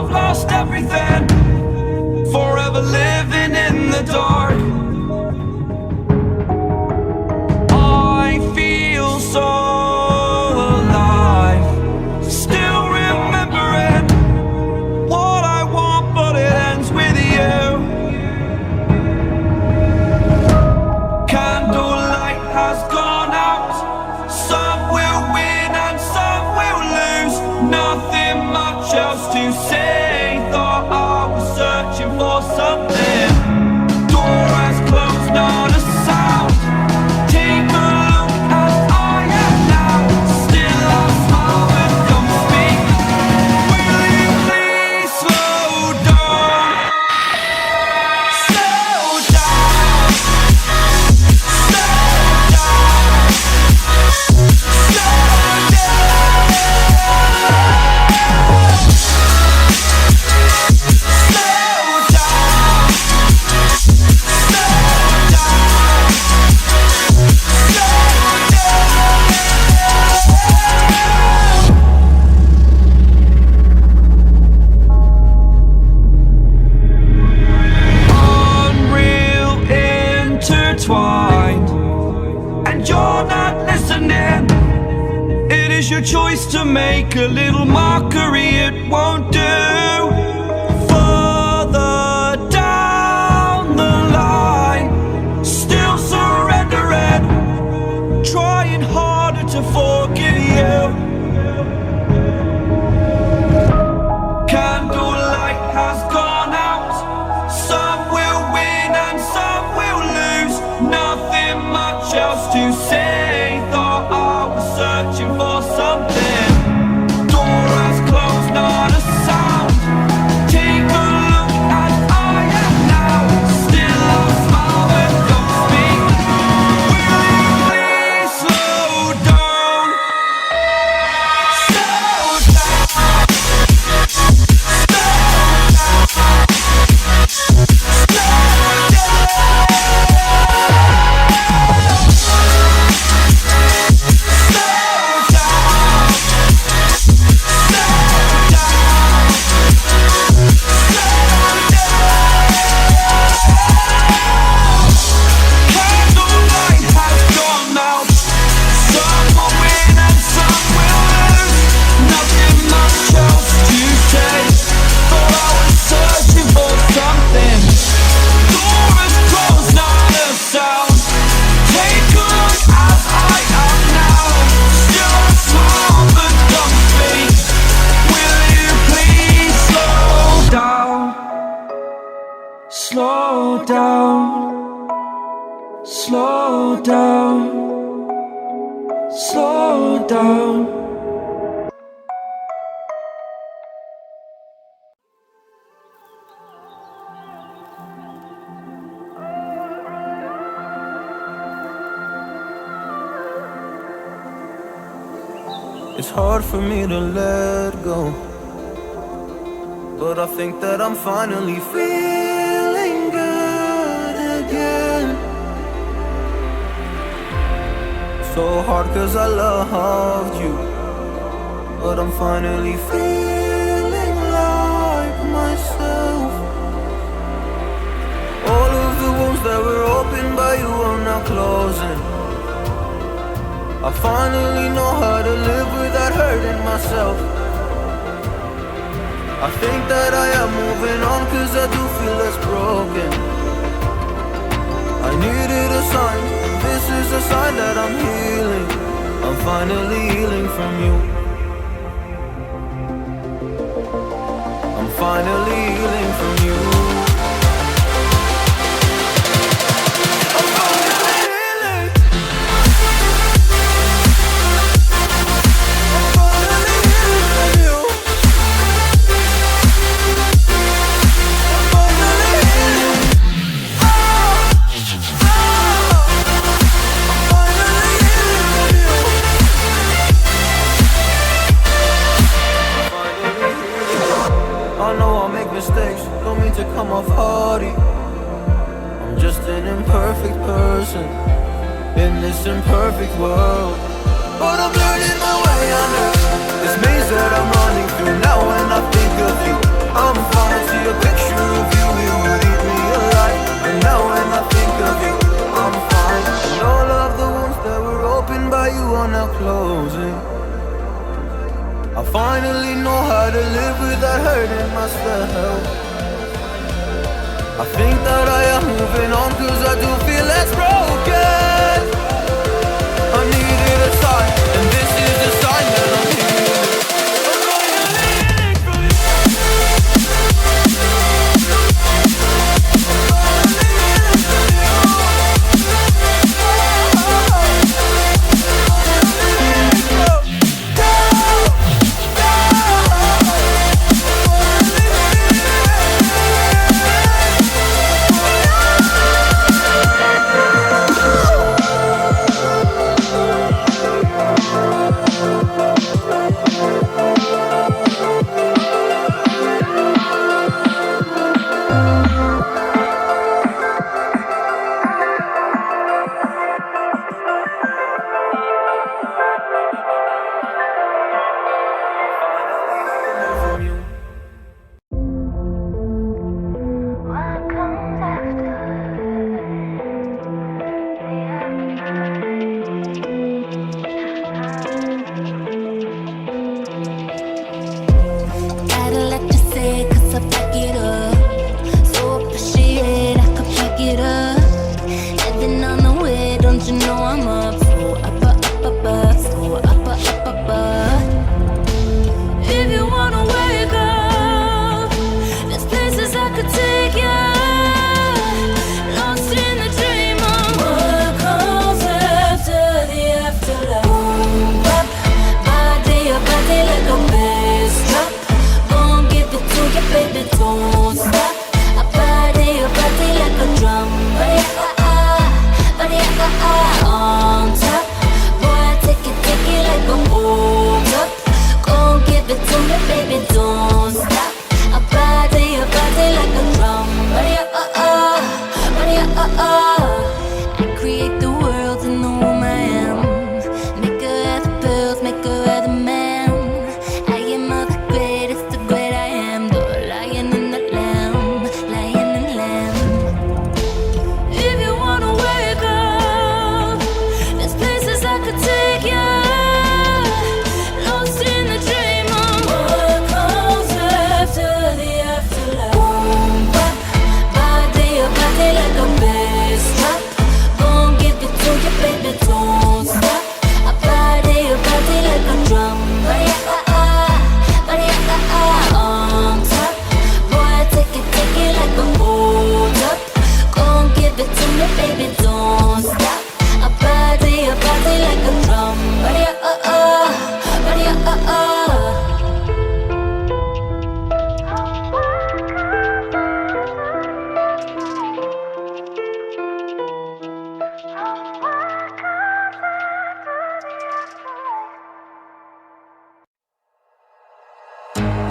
I've lost everything, forever living in the dark. I feel so alive, still remembering what I want, but it ends with you. Candlelight has gone out, some will win and some will lose. Nothing much else to say, thought I was searching for something. Door has closed, not a sound. Take a look as I am now, still I smile when come speak. Will you please slow down? Slow down. Slow down. Slow Unreal intertwined, and you're not listening. It is your choice to make a little mockery, it won't do. Further down the line, still surrendering, trying harder to forgive you. Candlelight has gone out, some will win and some will lose. Nothing much else to say, thought I was searching for something. Door has closed, not a sound. Take a look as I am now, still I smile when come speak. Will you please slow down? Slow down. Candlelight has gone out, some will win and some will lose. Nothing much else to say, thought I was searching for something. Door is closed, not a sound. Take a look as I am now, still I smile but don't speak. Will you please slow down? Slow down. Slow down. Slow down. It's hard for me to let go, but I think that I'm finally feeling good again. So hard cause I loved you, but I'm finally feeling like myself. All of the wounds that were opened by you are now closing. I finally know how to live without hurting myself. I think that I am moving on cause I do feel less broken. I needed a sign, this is a sign that I'm healing. I'm finally healing from you. I'm finally healing from you. I'm finally healing. I'm finally healing from you. I'm finally healing. Oh, oh. I'm finally healing from you. I know I make mistakes, don't mean to come off hardy. I'm just an imperfect person in this imperfect world, but I'm learning my way under this maze that I'm running through. Now when I think of you, I myself. I think that I am moving on, cause I do feel less broken. I needed a sign, and this is the sign that I'm healing.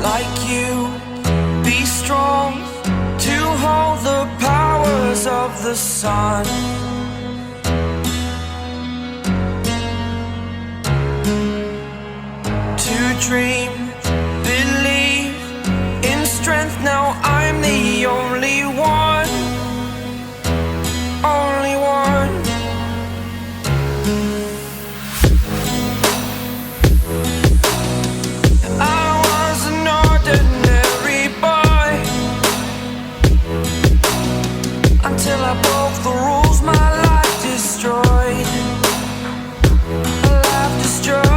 Like you, be strong to hold the powers of the sun. To dream, believe in strength. Now I'm the only one, only one. I was an ordinary boy until I broke the rules. My life destroyed, a life destroyed.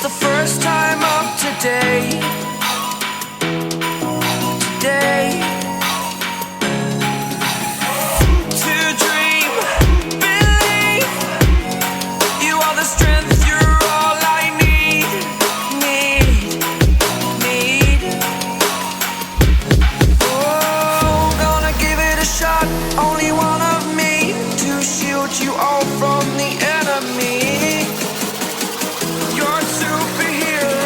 the first time of today. Today. To dream, believe. You are the strength, you're all I need. Oh, gonna give it a shot. Only one of me to shield you all from the enemy. You're a superhero.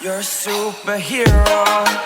You're a superhero.